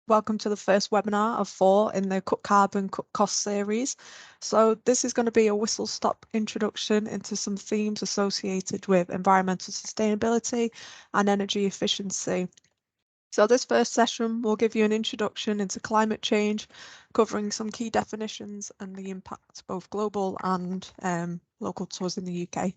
Welcome to the first webinar of 4 in the Cut Carbon, Cut Cost series. So this is going to be a whistle-stop introduction into some themes associated with environmental sustainability and energy efficiency. So this first session will give you an introduction into climate change, covering some key definitions and the impact both global and local to us in the UK.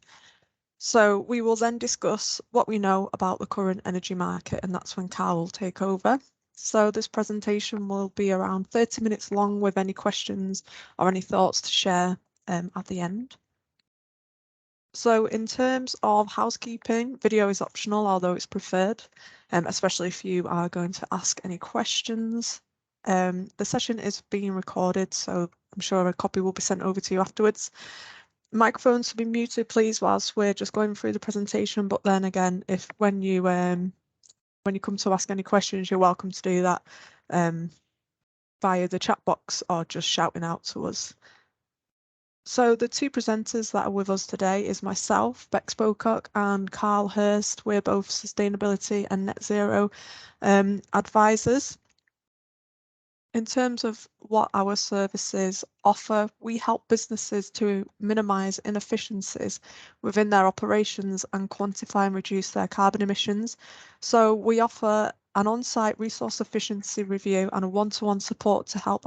So we will then discuss what we know about the current energy market, and that's when Carl will take over. So this presentation will be around 30 minutes long with any questions or any thoughts to share at the end. So in terms of housekeeping, video is optional, although it's preferred, especially if you are going to ask any questions. The session is being recorded, so I'm sure a copy will be sent over to you afterwards. Microphones to be muted, please, whilst we're just going through the presentation. But then again, if when you come to ask any questions, you're welcome to do that via the chat box or just shouting out to us. So the two presenters that are with us today is myself, Bex Bocock, and Carl Hurst. We're both sustainability and net zero advisors. In terms of what our services offer, we help businesses to minimise inefficiencies within their operations and quantify and reduce their carbon emissions. So we offer an on-site resource efficiency review and a one-to-one support to help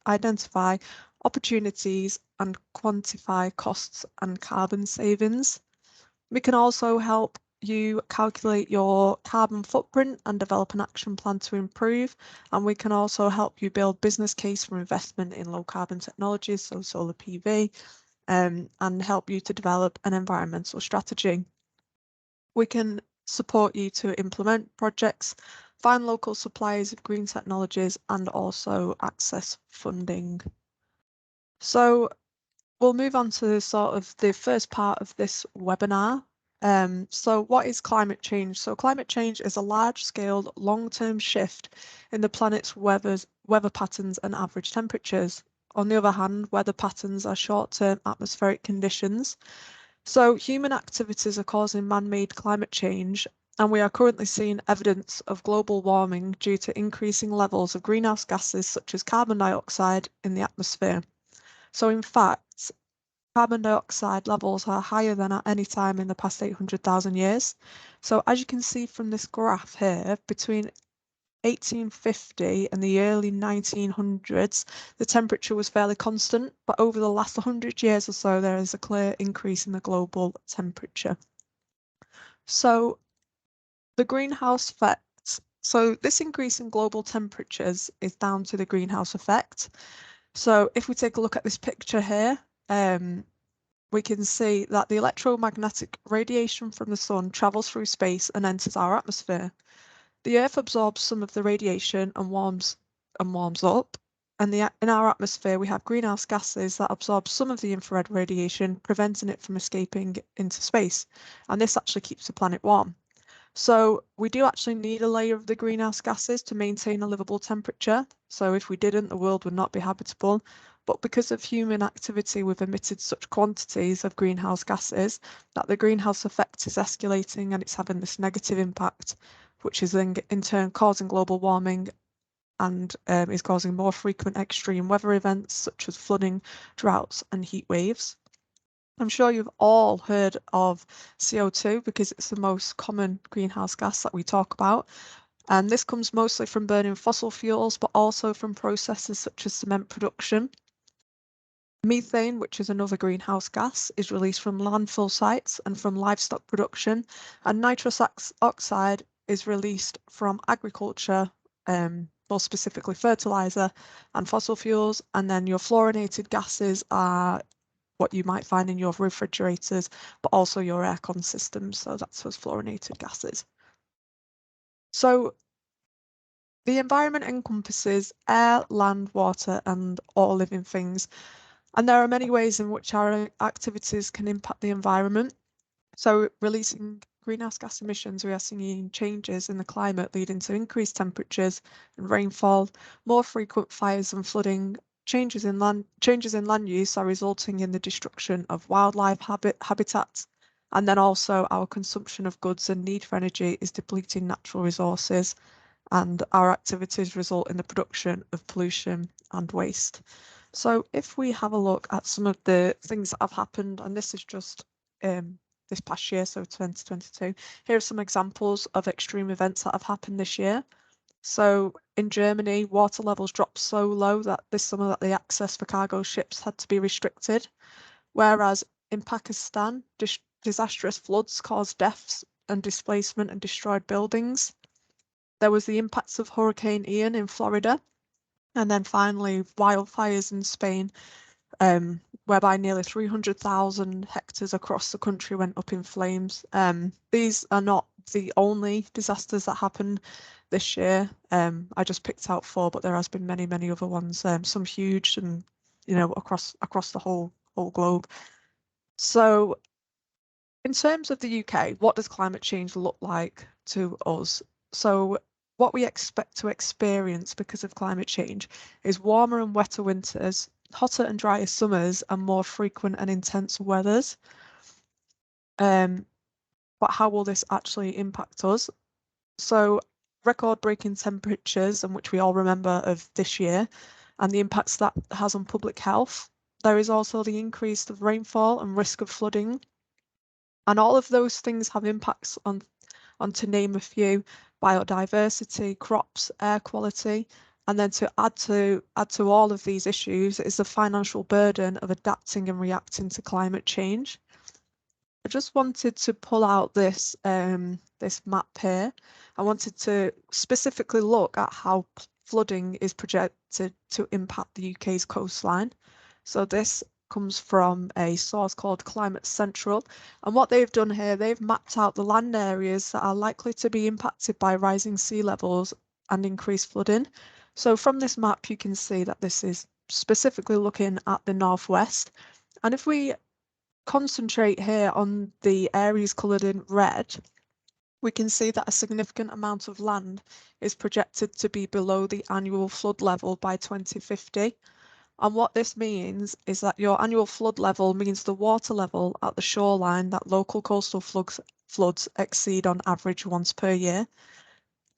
identify opportunities and quantify costs and carbon savings. We can also help you calculate your carbon footprint and develop an action plan to improve. And we can also help you build business case for investment in low carbon technologies, so solar PV, and help you to develop an environmental strategy. We can support you to implement projects, find local suppliers of green technologies, and also access funding. So we'll move on to sort of the first part of this webinar. So what is climate change? So climate change is a large-scale, long-term shift in the planet's weather patterns and average temperatures. On the other hand, weather patterns are short-term atmospheric conditions. So human activities are causing man-made climate change, and we are currently seeing evidence of global warming due to increasing levels of greenhouse gases such as carbon dioxide in the atmosphere. So in fact, carbon dioxide levels are higher than at any time in the past 800,000 years. So as you can see from this graph here, between 1850 and the early 1900s, the temperature was fairly constant, but over the last 100 years or so, there is a clear increase in the global temperature. So the greenhouse effect. So this increase in global temperatures is down to the greenhouse effect. So if we take a look at this picture here, we can see that the electromagnetic radiation from the sun travels through space and enters our atmosphere. The Earth absorbs some of the radiation and warms up, and in our atmosphere we have greenhouse gases that absorb some of the infrared radiation, preventing it from escaping into space, and this actually keeps the planet warm. So we do actually need a layer of the greenhouse gases to maintain a livable temperature. So if we didn't, the world would not be habitable. But because of human activity, we've emitted such quantities of greenhouse gases that the greenhouse effect is escalating and it's having this negative impact, which is then in turn causing global warming and is causing more frequent extreme weather events such as flooding, droughts and heat waves. I'm sure you've all heard of CO2 because it's the most common greenhouse gas that we talk about. And this comes mostly from burning fossil fuels, but also from processes such as cement production. Methane, which is another greenhouse gas, is released from landfill sites and from livestock production. And nitrous oxide is released from agriculture, more specifically fertilizer and fossil fuels. And then your fluorinated gases are what you might find in your refrigerators, but also your aircon systems. So that's those fluorinated gases. So the environment encompasses air, land, water, and all living things. And there are many ways in which our activities can impact the environment. So releasing greenhouse gas emissions, we are seeing changes in the climate leading to increased temperatures and rainfall, more frequent fires and flooding. Changes in land use are resulting in the destruction of wildlife habitats, and then also our consumption of goods and need for energy is depleting natural resources. and our activities result in the production of pollution and waste. So if we have a look at some of the things that have happened, and this is just this past year, so 2022, here are some examples of extreme events that have happened this year. So in Germany, water levels dropped so low that this summer that the access for cargo ships had to be restricted. Whereas in Pakistan, disastrous floods caused deaths and displacement and destroyed buildings. There was the impacts of Hurricane Ian in Florida. And then finally, wildfires in Spain, whereby nearly 300,000 hectares across the country went up in flames. These are not the only disasters that happened this year. I just picked out 4, but there has been many, many other ones, some huge and, across the whole globe. So in terms of the UK, what does climate change look like to us? So what we expect to experience because of climate change is warmer and wetter winters, hotter and drier summers, and more frequent and intense weathers. But how will this actually impact us? So record-breaking temperatures, and which we all remember of this year, and the impacts that has on public health. There is also the increase of rainfall and risk of flooding. And all of those things have impacts on to name a few, biodiversity, crops, air quality, and then to add to all of these issues is the financial burden of adapting and reacting to climate change. I just wanted to pull out this this map here. I wanted to specifically look at how flooding is projected to impact the UK's coastline. So this comes from a source called Climate Central. And what they've done here, they've mapped out the land areas that are likely to be impacted by rising sea levels and increased flooding. So from this map, you can see that this is specifically looking at the northwest. And if we concentrate here on the areas coloured in red, we can see that a significant amount of land is projected to be below the annual flood level by 2050. And what this means is that your annual flood level means the water level at the shoreline that local coastal floods exceed on average once per year.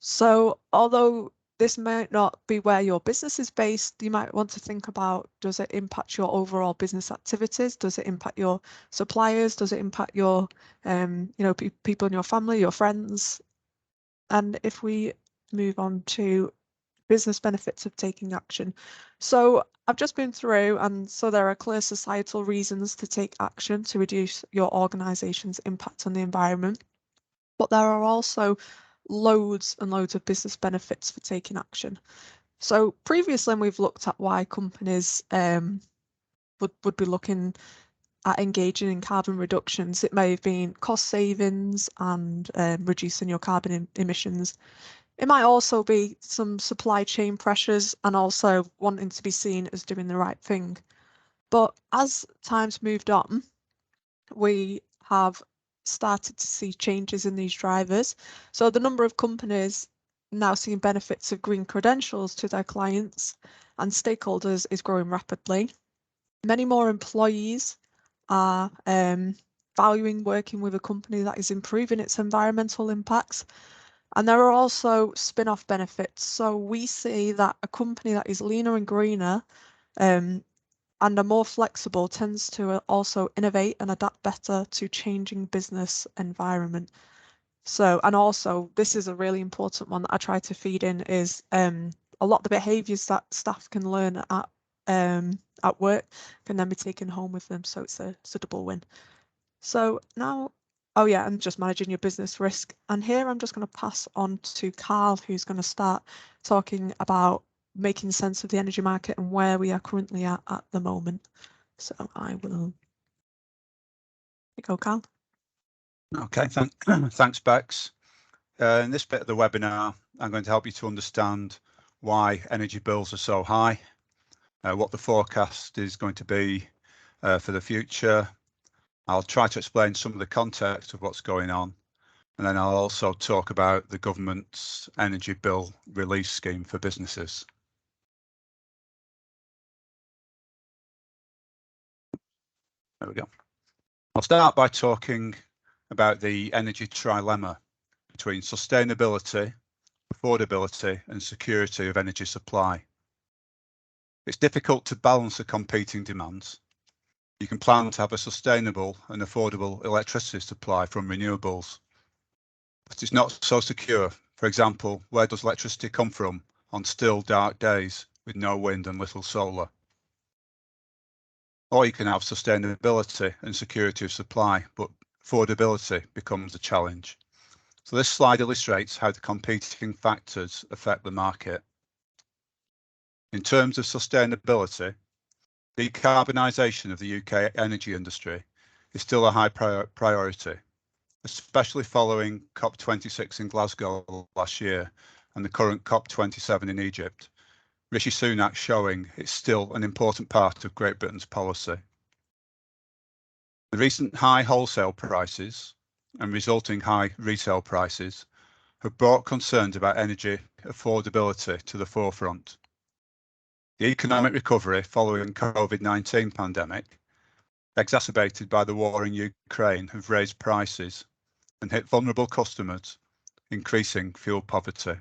So although this might not be where your business is based, you might want to think about, does it impact your overall business activities? Does it impact your suppliers? Does it impact your, people in your family, your friends? And if we move on to business benefits of taking action. So I've just been through, and so there are clear societal reasons to take action to reduce your organisation's impact on the environment. But there are also loads and loads of business benefits for taking action. So previously we've looked at why companies would be looking at engaging in carbon reductions. It may have been cost savings and reducing your carbon emissions. It might also be some supply chain pressures and also wanting to be seen as doing the right thing. But as time's moved on, we have started to see changes in these drivers. So the number of companies now seeing benefits of green credentials to their clients and stakeholders is growing rapidly. Many more employees are valuing working with a company that is improving its environmental impacts. And there are also spin-off benefits. So we see that a company that is leaner and greener and are more flexible tends to also innovate and adapt better to changing business environment. So, and also this is a really important one that I try to feed in is a lot of the behaviours that staff can learn at work can then be taken home with them. So it's a double win. So now, oh yeah, and just managing your business risk. And here I'm just going to pass on to Carl, who's going to start talking about making sense of the energy market and where we are currently at the moment. So I will go, Carl. Okay, thanks, Bex. In this bit of the webinar, I'm going to help you to understand why energy bills are so high, what the forecast is going to be for the future. I'll try to explain some of the context of what's going on, and then I'll also talk about the government's energy bill release scheme for businesses. There we go. I'll start by talking about the energy trilemma between sustainability, affordability and security of energy supply. It's difficult to balance the competing demands. You can plan to have a sustainable and affordable electricity supply from renewables, but it's not so secure. For example, where does electricity come from on still dark days with no wind and little solar? Or you can have sustainability and security of supply, but affordability becomes a challenge. So this slide illustrates how the competing factors affect the market. In terms of sustainability, decarbonisation of the UK energy industry is still a high priority, especially following COP26 in Glasgow last year and the current COP27 in Egypt. Rishi Sunak showing it's still an important part of Great Britain's policy. The recent high wholesale prices and resulting high retail prices have brought concerns about energy affordability to the forefront. The economic recovery following COVID-19 pandemic, exacerbated by the war in Ukraine, have raised prices and hit vulnerable customers, increasing fuel poverty.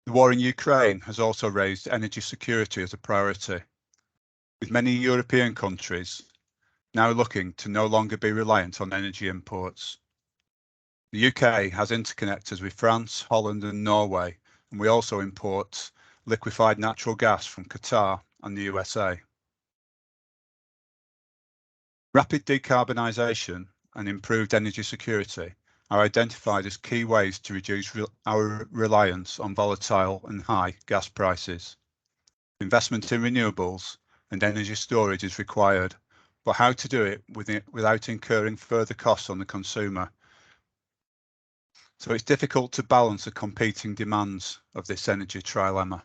The war in Ukraine has also raised energy security as a priority, with many European countries now looking to no longer be reliant on energy imports. The UK has interconnectors with France, Holland and Norway, and we also import liquefied natural gas from Qatar and the USA. Rapid decarbonisation and improved energy security are identified as key ways to reduce our reliance on volatile and high gas prices. Investment in renewables and energy storage is required, but how to do it without incurring further costs on the consumer. So it's difficult to balance the competing demands of this energy trilemma.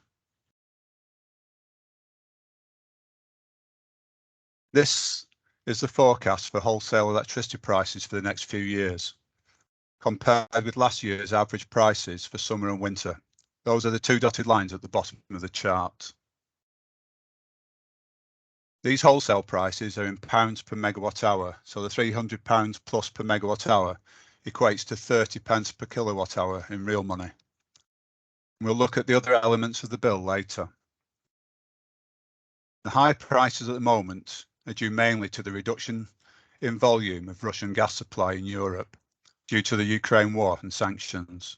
This is the forecast for wholesale electricity prices for the next few years, compared with last year's average prices for summer and winter. Those are the two dotted lines at the bottom of the chart. These wholesale prices are in pounds per megawatt hour, so the £300 plus per megawatt hour equates to 30 pence per kilowatt hour in real money. We'll look at the other elements of the bill later. The high prices at the moment are due mainly to the reduction in volume of Russian gas supply in Europe due to the Ukraine war and sanctions.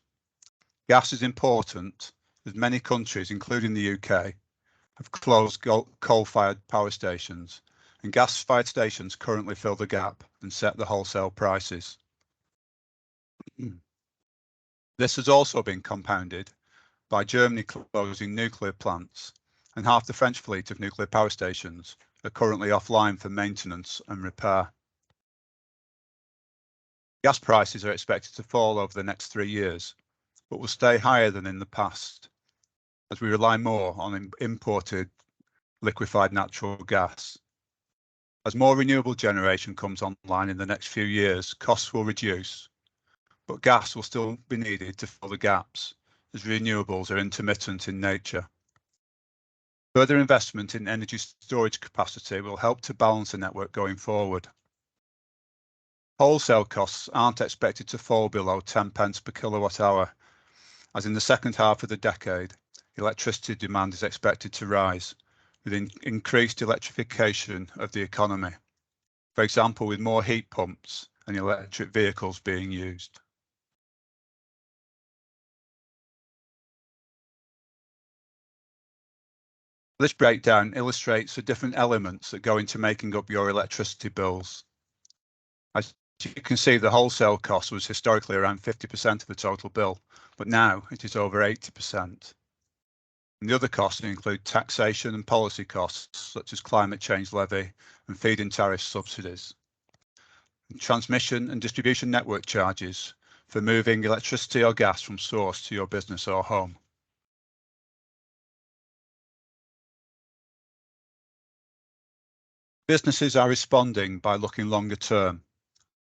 Gas is important as many countries, including the UK, have closed coal-fired power stations, and gas-fired stations currently fill the gap and set the wholesale prices. This has also been compounded by Germany closing nuclear plants, and half the French fleet of nuclear power stations are currently offline for maintenance and repair. Gas prices are expected to fall over the next 3 years, but will stay higher than in the past, as we rely more on imported liquefied natural gas. As more renewable generation comes online in the next few years, costs will reduce, but gas will still be needed to fill the gaps, as renewables are intermittent in nature. Further investment in energy storage capacity will help to balance the network going forward. Wholesale costs aren't expected to fall below 10 pence per kilowatt hour, as in the second half of the decade, electricity demand is expected to rise with increased electrification of the economy, for example, with more heat pumps and electric vehicles being used. This breakdown illustrates the different elements that go into making up your electricity bills. As you can see, the wholesale cost was historically around 50% of the total bill, but now it is over 80%. And the other costs include taxation and policy costs, such as climate change levy and feed-in tariff subsidies, and transmission and distribution network charges for moving electricity or gas from source to your business or home. Businesses are responding by looking longer term.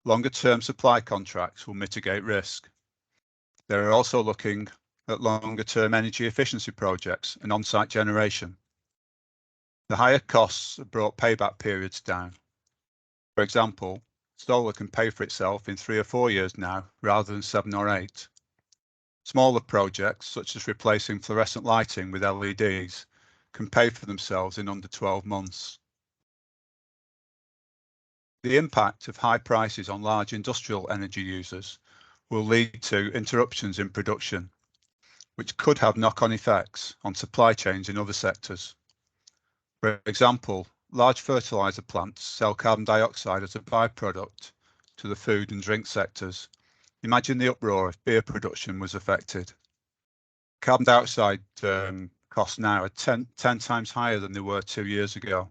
Longer term supply contracts will mitigate risk. They are also looking at longer term energy efficiency projects and on-site generation. The higher costs have brought payback periods down. For example, solar can pay for itself in 3 or 4 years now, rather than 7 or 8. Smaller projects, such as replacing fluorescent lighting with LEDs, can pay for themselves in under 12 months. The impact of high prices on large industrial energy users will lead to interruptions in production, which could have knock-on effects on supply chains in other sectors. For example, large fertilizer plants sell carbon dioxide as a byproduct to the food and drink sectors. Imagine the uproar if beer production was affected. Carbon dioxide costs now are 10 times higher than they were 2 years ago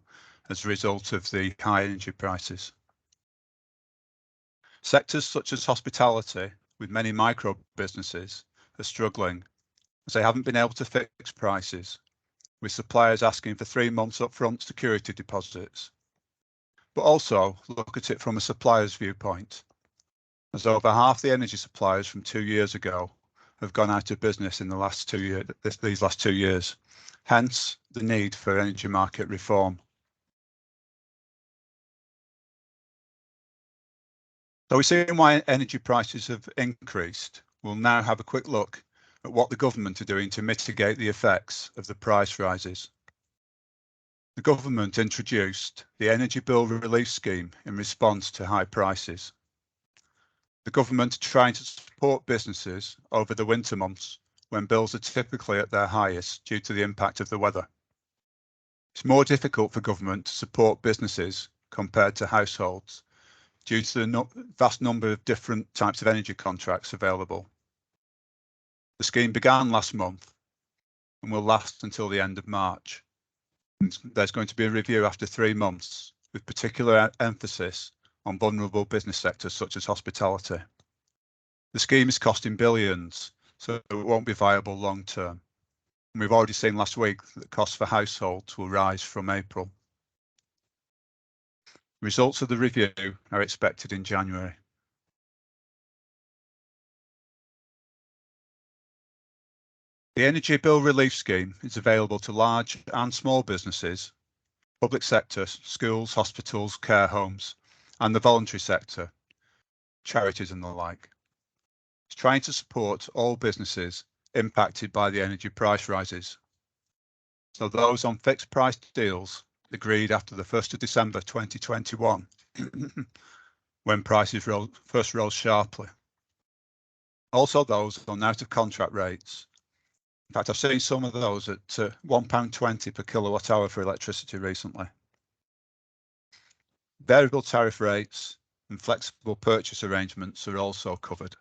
as a result of the high energy prices. Sectors such as hospitality, with many micro businesses, are struggling as they haven't been able to fix prices, with suppliers asking for 3 months upfront security deposits. But also look at it from a supplier's viewpoint, as over half the energy suppliers from 2 years ago have gone out of business in the last 2 years, these last 2 years. Hence the need for energy market reform. So we're seeing why energy prices have increased. We'll now have a quick look at what the government are doing to mitigate the effects of the price rises. The government introduced the Energy Bill Relief Scheme in response to high prices. The government are trying to support businesses over the winter months when bills are typically at their highest due to the impact of the weather. It's more difficult for government to support businesses compared to households due to the vast number of different types of energy contracts available. The scheme began last month and will last until the end of March. There's going to be a review after 3 months, with particular emphasis on vulnerable business sectors such as hospitality. The scheme is costing billions, so it won't be viable long term. And we've already seen last week that costs for households will rise from April. Results of the review are expected in January. The Energy Bill Relief Scheme is available to large and small businesses, public sector, schools, hospitals, care homes, and the voluntary sector, charities and the like. It's trying to support all businesses impacted by the energy price rises. So those on fixed price deals agreed after the 1st of December 2021, when prices first rose sharply. Also those on out of contract rates. In fact, I've seen some of those at £1.20 per kilowatt hour for electricity recently. Variable tariff rates and flexible purchase arrangements are also covered.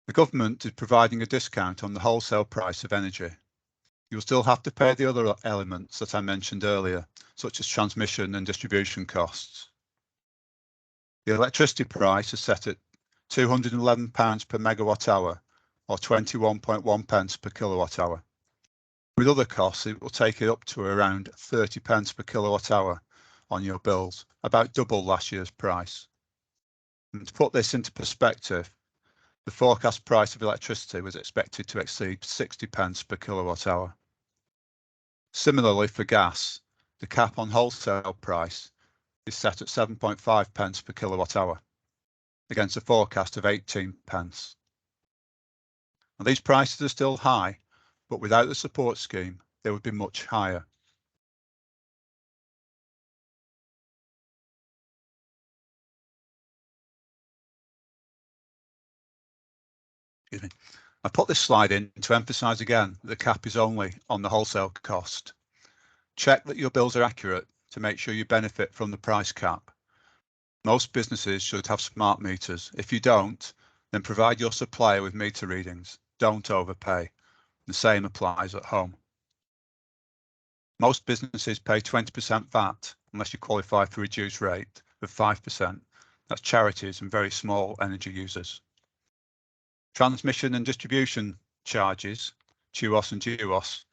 The government is providing a discount on the wholesale price of energy. You will still have to pay the other elements that I mentioned earlier, such as transmission and distribution costs. The electricity price is set at £211 per megawatt hour, or 21.1 pence per kilowatt hour. With other costs, it will take it up to around 30 pence per kilowatt hour on your bills, about double last year's price. And to put this into perspective, the forecast price of electricity was expected to exceed 60 pence per kilowatt hour. Similarly, for gas, the cap on wholesale price is set at 7.5 pence per kilowatt hour, against a forecast of 18 pence. Now, these prices are still high, but without the support scheme, they would be much higher. Excuse me. I put this slide in to emphasise again that the cap is only on the wholesale cost. Check that your bills are accurate to make sure you benefit from the price cap. Most businesses should have smart meters. If you don't, then provide your supplier with meter readings. Don't overpay. The same applies at home. Most businesses pay 20% VAT unless you qualify for a reduced rate of 5%. That's charities and very small energy users. Transmission and distribution charges, TUOS and GEOS,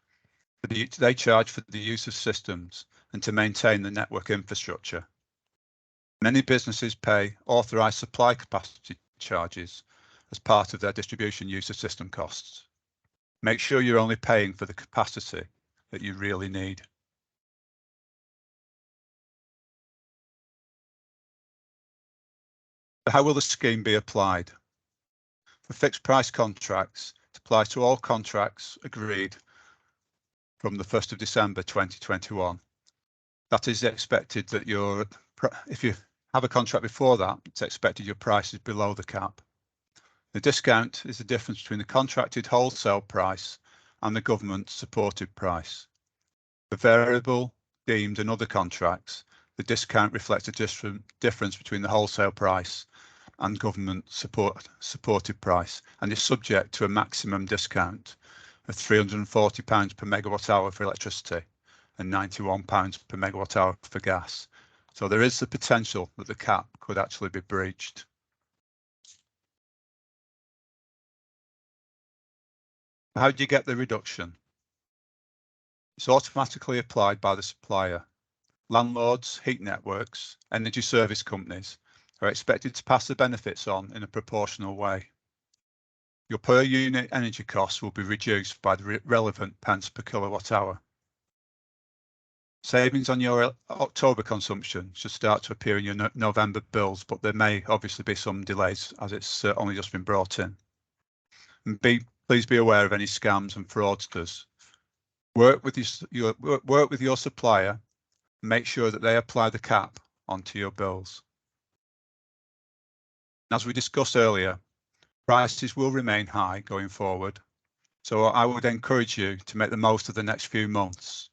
they charge for the use of systems and to maintain the network infrastructure. Many businesses pay authorised supply capacity charges as part of their distribution use of system costs. Make sure you're only paying for the capacity that you really need. So how will the scheme be applied? For fixed price contracts, it applies to all contracts agreed from the 1st of December 2021. That is expected that if you have a contract before that, it's expected your price is below the cap. The discount is the difference between the contracted wholesale price and the government supported price. For variable, deemed and other contracts, the discount reflects a difference between the wholesale price and government supported price and is subject to a maximum discount of £340 per megawatt hour for electricity and £91 per megawatt hour for gas. So there is the potential that the cap could actually be breached. How do you get the reduction? It's automatically applied by the supplier. Landlords, heat networks, energy service companies are expected to pass the benefits on in a proportional way. Your per unit energy costs will be reduced by the relevant pence per kilowatt hour. Savings on your October consumption should start to appear in your November bills, but there may obviously be some delays as it's only just been brought in. And please be aware of any scams and fraudsters. Work with your supplier and make sure that they apply the cap onto your bills. As we discussed earlier, prices will remain high going forward, so I would encourage you to make the most of the next few months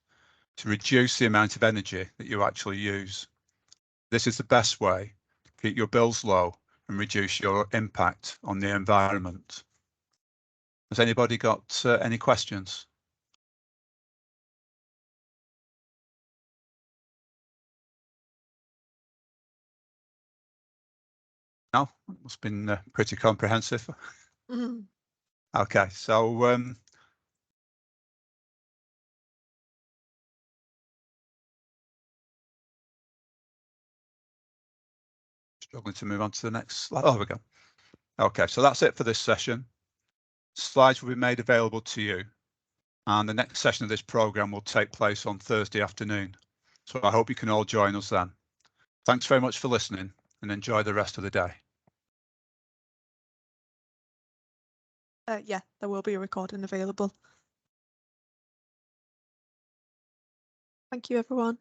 to reduce the amount of energy that you actually use. This is the best way to keep your bills low and reduce your impact on the environment. Has anybody got any questions? No, it's been pretty comprehensive. Mhm. Okay, so struggling to move on to the next slide. Oh, there we go. Okay, so that's it for this session. Slides will be made available to you, and the next session of this programme will take place on Thursday afternoon. So I hope you can all join us then. Thanks very much for listening and enjoy the rest of the day. Yeah, there will be a recording available. Thank you, everyone.